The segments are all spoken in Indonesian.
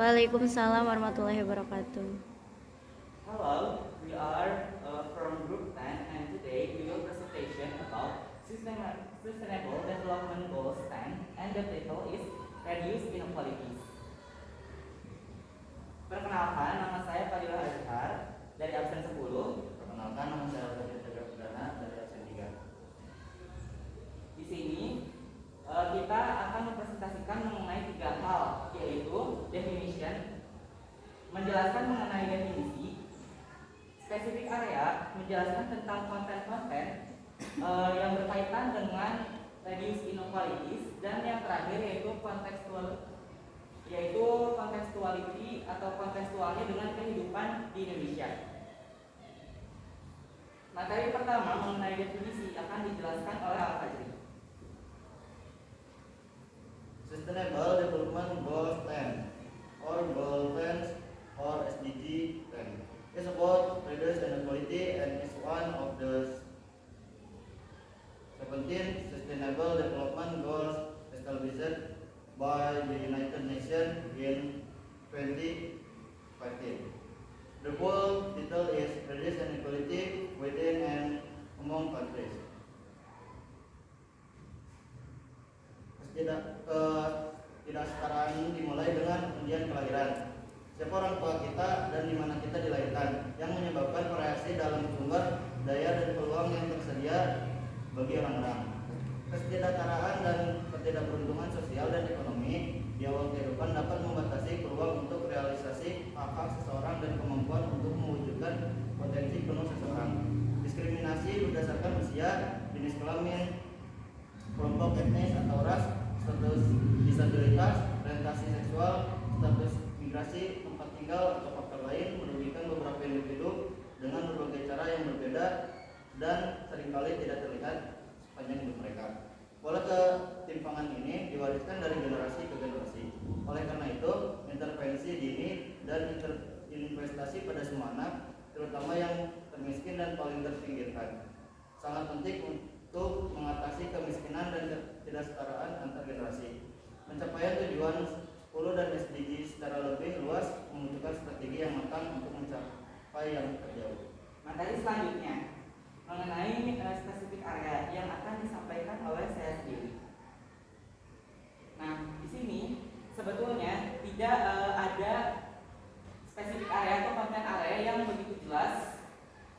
Waalaikumsalam warahmatullahi wabarakatuh. Hello, we are from Group 10 and today we will presentation about Sustainable Development Goals 10 and the title is Reduce Inequalities. Perkenalkan, nama saya Fadila Azhar dari absen 10. Perkenalkan, nama saya Alfred Perdana dari absen 3. Di sini kita akan mempresentasikan mengenai 3 hal, yaitu definition, menjelaskan mengenai definisi, spesifik area, menjelaskan tentang konten-konten yang berkaitan dengan reduce inequalities, dan yang terakhir yaitu kontekstuality atau kontekstualnya dengan kehidupan di Indonesia. Materi pertama mengenai definisi akan dijelaskan oleh Al-Fajri. Sustainable Development Goals 10 or Goal 10 or SDG 10 is about reduce inequality and is one of the 17 Sustainable Development Goals established by the United Nations in 2015. The goal title is Reduce Inequality within and among countries. Tidak sekarang dimulai dengan undian kelahiran. Siapa orang tua kita dan di mana kita dilahirkan, yang menyebabkan variasi dalam sumber daya dan peluang yang tersedia bagi orang-orang. Ketidaktaraan dan ketidakberuntungan sosial dan ekonomi di awal kehidupan dapat membatasi peluang untuk realisasi hak-hak seseorang dan kemampuan untuk mewujudkan potensi penuh seseorang. Diskriminasi berdasarkan usia, jenis kelamin, kelompok etnis atau ras, status disabilitas, orientasi seksual, status migrasi, tempat tinggal, atau faktor lain merugikan beberapa individu dengan berbagai cara yang berbeda dan seringkali tidak terlihat sepanjang hidup mereka. Pola ketimpangan ini diwariskan dari generasi ke generasi. Oleh karena itu, intervensi dini dan investasi pada semua anak, terutama yang termiskin dan paling terpinggirkan, sangat penting untuk mengatasi kemiskinan dan ketidaksetaraan antar generasi. Pencapaian tujuan 10 dan SDG secara lebih luas membutuhkan strategi yang matang untuk mencapai yang terjauh. Materi selanjutnya mengenai spesifik area yang akan disampaikan oleh saya sendiri. Nah, di sini sebetulnya tidak ada spesifik area atau konten area yang begitu jelas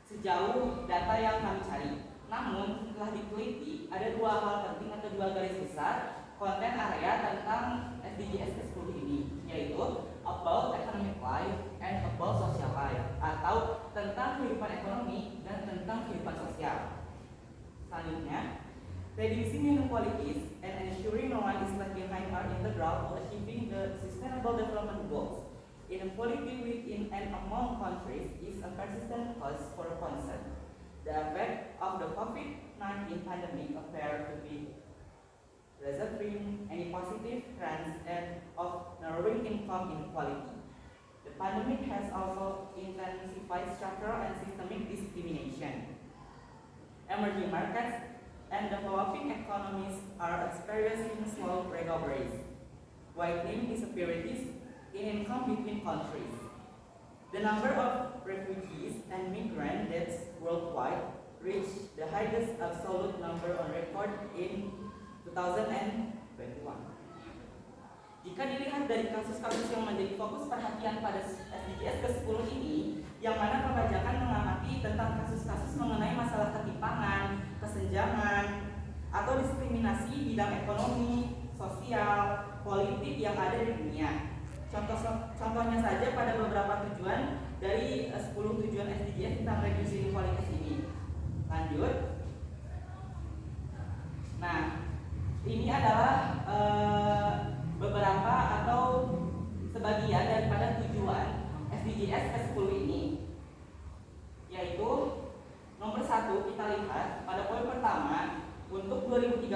sejauh data yang kami cari. Namun setelah diteliti ada 2 hal penting atau 2 garis besar konten area tentang SDGs ke-10 ini, yaitu about economic life and about social life, atau tentang kehidupan ekonomi dan tentang kehidupan sosial. Selanjutnya, reducing inequalities and ensuring no one is left behind are integral to achieving the Sustainable Development Goals. Inequality within and among countries is a persistent cause for concern. The effect of the COVID-19 pandemic appear to be resulting any positive trends and of narrowing income inequality. The pandemic has also intensified structural and systemic discrimination. Emerging markets and developing economies are experiencing slow recoveries, widening disparities in income between countries. The number of refugees and migrant deaths worldwide reached the highest absolute number on record in 2021. Jika dilihat dari kasus-kasus yang menjadi fokus perhatian pada SDGs ke-10 ini, yang mana pembajakan mengamati tentang kasus-kasus mengenai masalah ketimpangan, kesenjangan, atau diskriminasi bidang ekonomi, sosial, politik yang ada di dunia. Contohnya saja pada beberapa tujuan dari 10 tujuan SDGs tentang reduce inequalities ini. Lanjut. Nah, ini adalah beberapa atau sebagian daripada tujuan SDGs ke-10 ini, yaitu nomor 1 kita lihat pada poin pertama, untuk 2030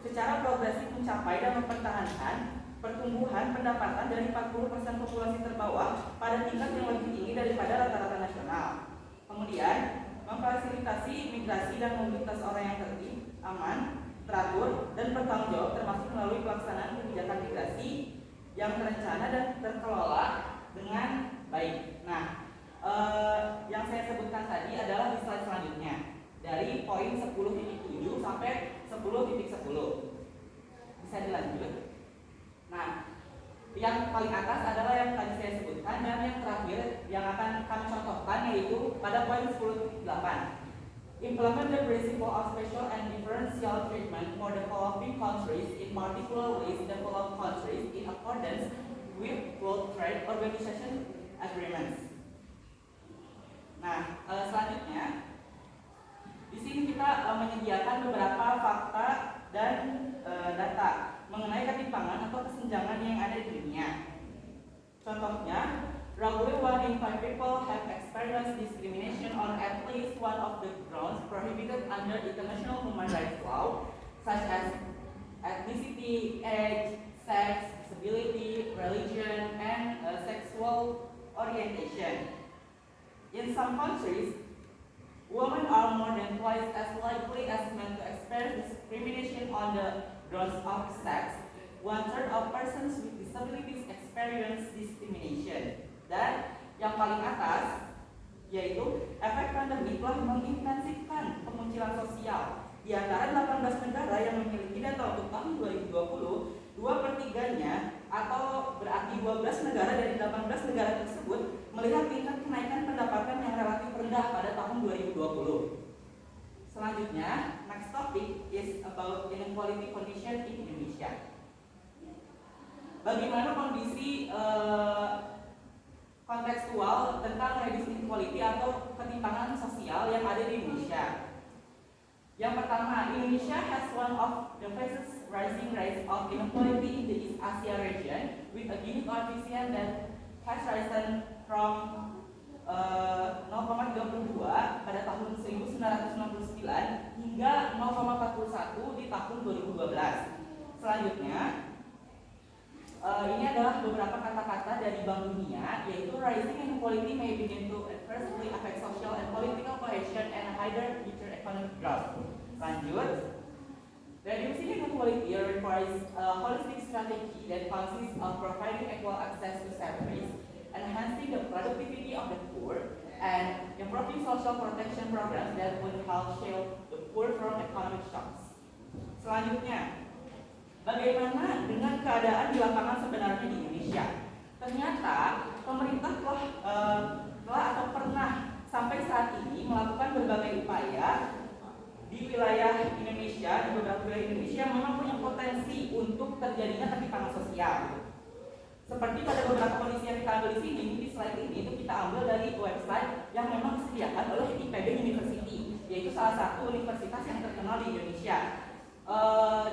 secara progresif mencapai dan mempertahankan pertumbuhan pendapatan dari 40% populasi terbawah pada tingkat yang lebih tinggi daripada rata-rata nasional. Kemudian memfasilitasi migrasi dan mobilitas orang yang tertib, aman, teratur, dan bertanggung jawab termasuk melalui pelaksanaan kebijakan migrasi yang terencana dan terkelola dengan baik. Nah, yang saya sebutkan tadi adalah di slide selanjutnya dari poin 10.7 sampai 10.10. Bisa dilanjut. Nah, yang paling atas adalah yang tadi saya sebutkan, dan yang terakhir yang akan kami contohkan yaitu pada poin 10.8. Implement the principle of special and differential treatment for developing countries, in particular with developed countries, in accordance with World Trade Organization agreements. Nah, selanjutnya di sini kita menyediakan beberapa fakta dan data mengenai ketimpangan atau kesenjangan yang ada di dunia. Contohnya, roughly 1 in 5 people have experienced discrimination on at least one of the grounds prohibited under international human rights law, such as ethnicity, age, sex, disability, religion, and sexual orientation. In some countries, women are more than twice as likely as men to experience discrimination on the grounds of sex. 1/3 of persons with disabilities experience discrimination. Dan yang paling atas yaitu efek pandemi telah mengintensifkan kemunculan sosial. Di antara 18 negara yang memiliki data untuk tahun 2020, 2/3-nya atau berarti 12 negara dari 18 negara tersebut melihat tingkat kenaikan pendapatan yang relatif rendah pada tahun 2020. Selanjutnya, next topic is about inequality condition in Indonesia. Bagaimana kondisi kontekstual tentang reduced inequality atau ketimpangan sosial yang ada di Indonesia. Yang pertama, Indonesia has one of the fastest rising rates of inequality in the East Asia region, with a Gini coefficient that has risen from 0,32 pada tahun 1969 hingga 0,41 di tahun 2012. Selanjutnya, ini adalah beberapa kata-kata dari Bank Dunia, yaitu rising inequality may begin to adversely affect social and political cohesion and hinder future economic growth. Lanjut, reducing inequality requires a holistic strategy that consists of providing equal access to service, enhancing the productivity of the poor, and improving social protection programs that would help shield the poor from economic shocks. Selanjutnya, bagaimana dengan keadaan di lapangan sebenarnya di Indonesia? Ternyata pemerintah telah atau pernah sampai saat ini melakukan berbagai upaya di wilayah Indonesia, di beberapa wilayah Indonesia memang punya potensi untuk terjadinya ketimpangan sosial. Seperti pada beberapa kondisi yang kita ambil di sini, di slide ini itu kita ambil dari website yang memang disediakan oleh IPB University, yaitu salah satu universitas yang terkenal di Indonesia.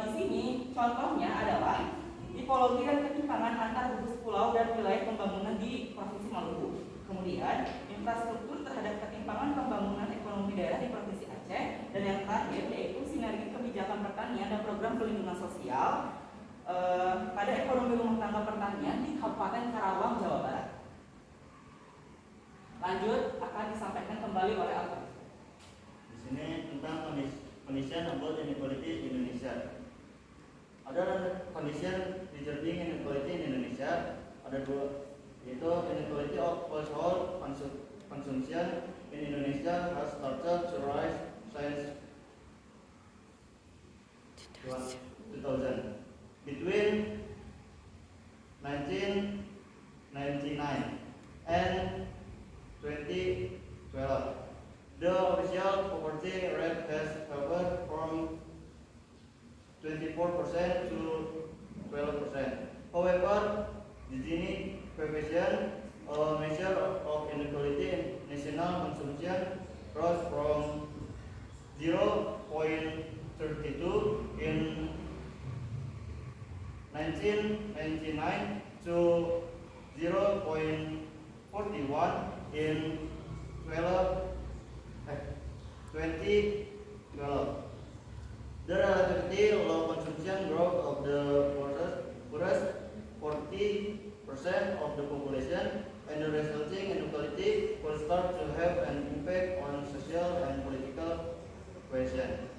Di sini contohnya adalah tipologi dan ketimpangan antar gugus pulau dan wilayah pembangunan di Provinsi Maluku. Kemudian infrastruktur terhadap ketimpangan pembangunan ekonomi daerah di Provinsi Aceh, dan yang terakhir yaitu sinergi kebijakan pertanian dan program pelindungan sosial pada ekonomi rumah tangga pertanian di Kabupaten Karawang, Jawa Barat. Lanjut akan disampaikan kembali oleh Alfred. Di sini tentang condition about inequality in Indonesia. Ada condition determining inequality in Indonesia. Ada dua, yaitu inequality of household consumption in Indonesia has started to rise since 2000. Between 1999 and 2012, the official poverty rate has hovered from 24% to 12%. However, the Gini coefficient, a measure of inequality in national consumption, rose from 0.32 in 1999 to 0.41 in 2012. The relatively low consumption growth of the poorest 40% of the population and the resulting inequality will start to have an impact on social and political cohesion.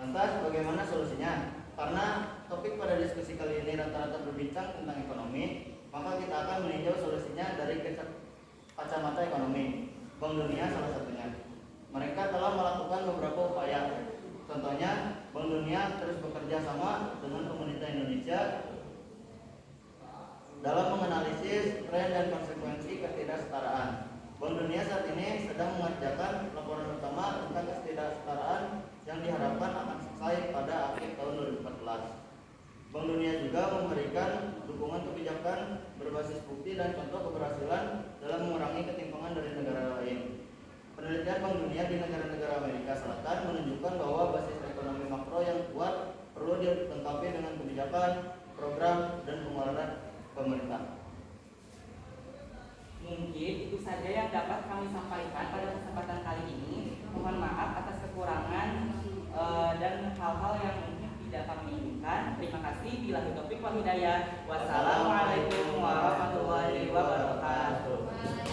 Lantas bagaimana solusinya? Karena topik pada diskusi diskusi kali ini rata-rata berbincang tentang ekonomi, maka kita akan meninjau solusinya dari kacamata ekonomi. Bank Dunia salah satunya. Mereka telah melakukan beberapa upaya. Contohnya, Bank Dunia terus bekerja sama dengan pemerintah Indonesia dalam menganalisis tren dan konsekuensi ketidaksetaraan. Bank Dunia saat ini sedang mengerjakan laporan utama tentang ketidaksetaraan yang diharapkan akan selesai pada akhir tahun 2014. Bank Dunia juga memberikan dukungan kebijakan berbasis bukti dan contoh keberhasilan dalam mengurangi ketimpangan dari negara lain. Penelitian Bank Dunia di negara-negara Amerika Selatan menunjukkan bahwa basis ekonomi makro yang kuat perlu dilengkapi dengan kebijakan, program, dan pengeluaran pemerintah. Mungkin itu saja yang dapat kami sampaikan pada kesempatan kali ini. Mohon maaf atas kekurangan dan hal-hal yang mungkin tidak kami inginkan. Terima kasih. Billahi taufiq wal hidayah. Wassalamualaikum warahmatullahi wabarakatuh.